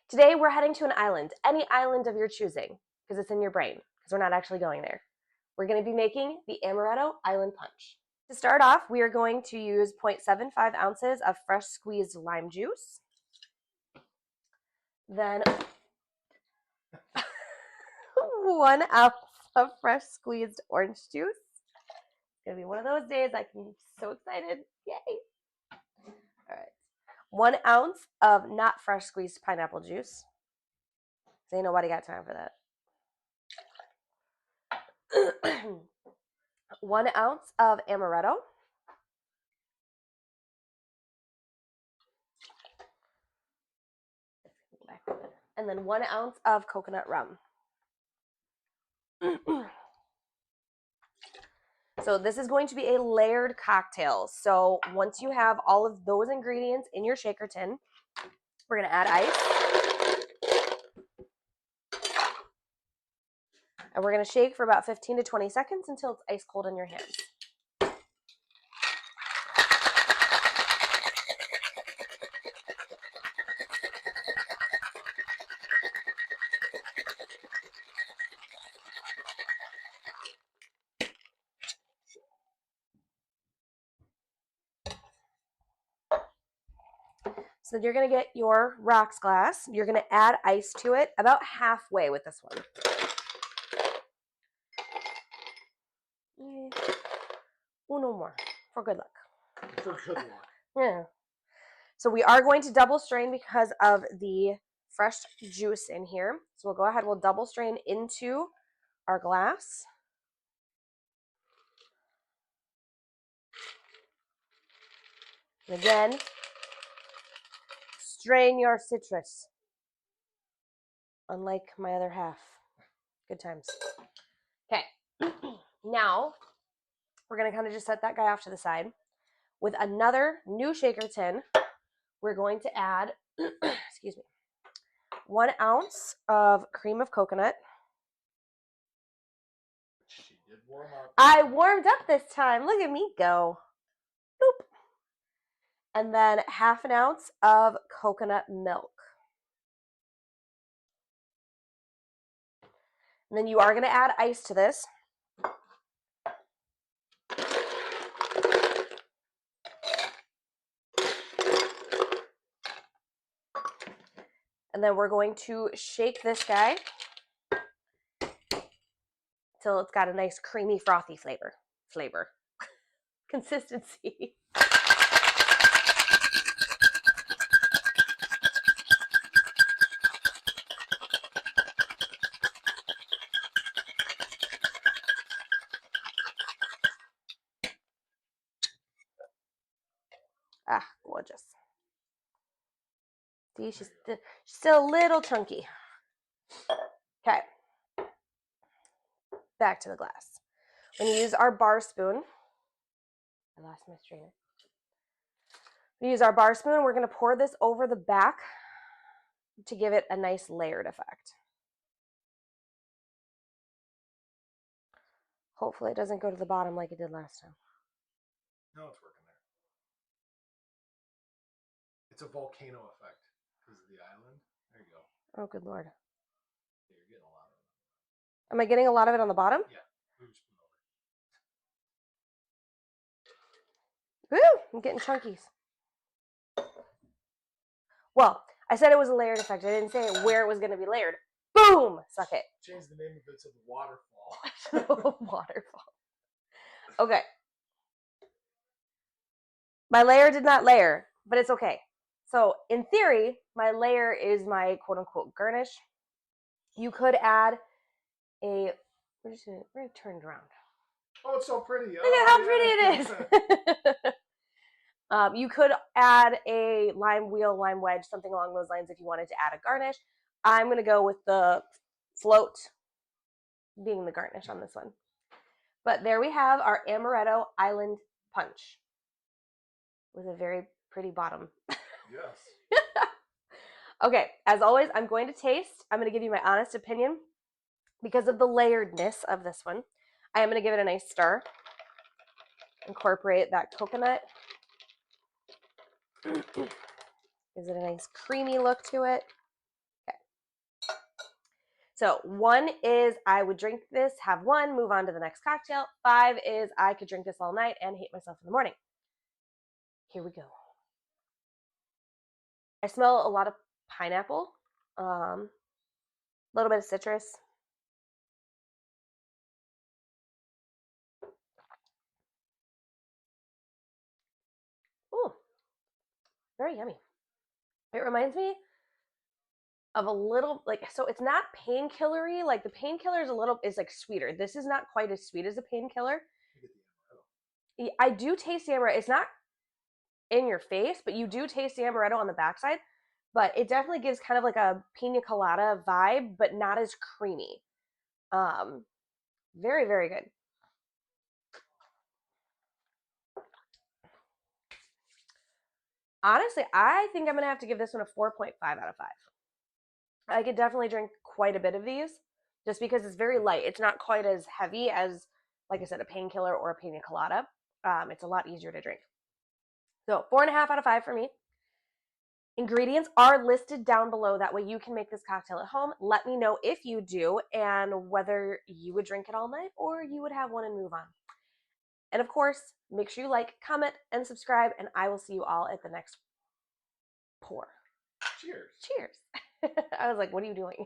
Today we're heading to an island, any island of your choosing, because it's in your brain, because we're not actually going there. We're going to be making the Amaretto Island Punch. To start off, we are going to use 0.75 ounces of fresh squeezed lime juice. Then 1 ounce of fresh squeezed orange juice. It's going to be one of those days I can be so excited. Yay! All right. 1 ounce of not fresh squeezed pineapple juice. Ain't nobody got time for that. 1 ounce of amaretto. And then 1 ounce of coconut rum. So this is going to be a layered cocktail. So once you have all of those ingredients in your shaker tin, we're going to add ice. And we're going to shake for about 15 to 20 seconds until it's ice cold in your hands. So you're going to get your rocks glass. You're going to add ice to it about halfway with this one. Uno more for good luck. For good luck. Yeah. So we are going to double strain because of the fresh juice in here. So we'll go ahead, we'll double strain into our glass. And again, strain your citrus. Unlike my other half. Good times. Okay. Now, we're going to kind of just set that guy off to the side. With another new shaker tin, we're going to add, excuse me, 1 ounce of cream of coconut. She did warm up. I warmed up this time. Look at me go. Boop. And then 1/2 ounce of coconut milk. And then you are going to add ice to this. And then we're going to shake this guy till it's got a nice creamy, frothy flavor. Consistency. Ah, gorgeous. See, she's still a little chunky. Okay. Back to the glass. We're going to use our bar spoon. I lost my strainer. We use our bar spoon. We're going to pour this over the back to give it a nice layered effect. Hopefully it doesn't go to the bottom like it did last time. No, it's working there. It's a volcano effect because of the island. There you go. Oh, good Lord. Yeah, you're getting a lot of it. Am I getting a lot of it on the bottom? Yeah. Move your spoon over. Woo! I'm getting chunkies. Well, I said it was a layered effect. I didn't say where it was going to be layered. Boom! Suck it. Change the name of it to the waterfall. Waterfall. Okay. My layer did not layer, but it's okay. So in theory, my layer is my quote unquote garnish. You could add a, we're turned around. Oh, it's so pretty. Look at how pretty it is. You could add a lime wheel, lime wedge, something along those lines if you wanted to add a garnish. I'm going to go with the float being the garnish on this one. But there we have our Amaretto Island Punch with a very pretty bottom. Yes. Okay, as always, I'm going to taste. I'm going to give you my honest opinion. Because of the layeredness of this one, I am going to give it a nice stir. Incorporate that coconut. Gives it a nice creamy look to it. So 1 is I would drink this, have 1, move on to the next cocktail. 5 is I could drink this all night and hate myself in the morning. Here we go. I smell a lot of pineapple, a little bit of citrus. Ooh, very yummy. It reminds me of a little like, so it's not painkillery. Like the painkiller is like sweeter. This is not quite as sweet as a painkiller. I do taste the amaretto. It's not in your face, but you do taste the amaretto on the backside. But it definitely gives kind of like a pina colada vibe, but not as creamy. Um, very, very good. Honestly, I think I'm gonna have to give this one a 4.5 out of 5. I could definitely drink quite a bit of these, just because it's very light. It's not quite as heavy as, like I said, a painkiller or a pina colada. It's a lot easier to drink. So 4.5 out of 5 for me. Ingredients are listed down below. That way you can make this cocktail at home. Let me know if you do and whether you would drink it all night or you would have one and move on. And of course, make sure you like, comment, and subscribe, and I will see you all at the next pour. Cheers. Cheers. I was like, what are you doing?